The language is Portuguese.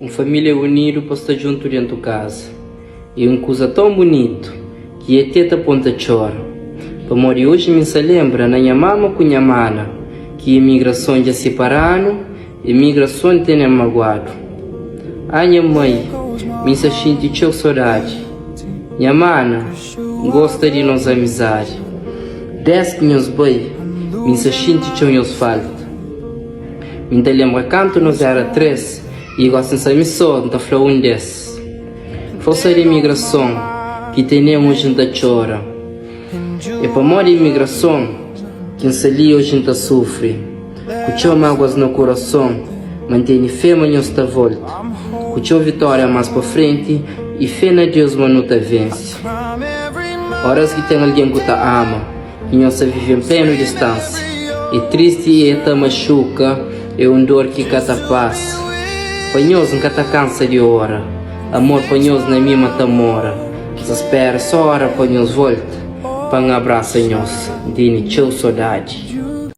Uma família unida para estar junto dentro de casa. E uma coisa tão bonito que é teta ponta chora. Para morrer hoje me se lembra na minha mama com minha mana que a imigração já separaram, a imigração tem magoado. A minha mãe me se sente tão saudade. Minha mana gosta de nos amizade. Desde que nos bem, me se sente tão nos falta. Me lembra quando nós era 3 e gosta de missão da flor um desses. Força de imigração que temos gente chora. E para morrer imigração que se ali hoje gente sofre. Com tchau mágoas no coração, mantém fé mas não está volta. Com tchau vitória mais para frente e fé na Deus mas não está vence. Horas que tem alguém que te ama, que não se vive em plena distância. E triste e te machuca, é dor que cata passa. Panhoso nunca te cansa de hora. Amor panhoso na minha mata mora. Desespera só hora panhoso volta. Para um abraço nós. Dine tchau saudade.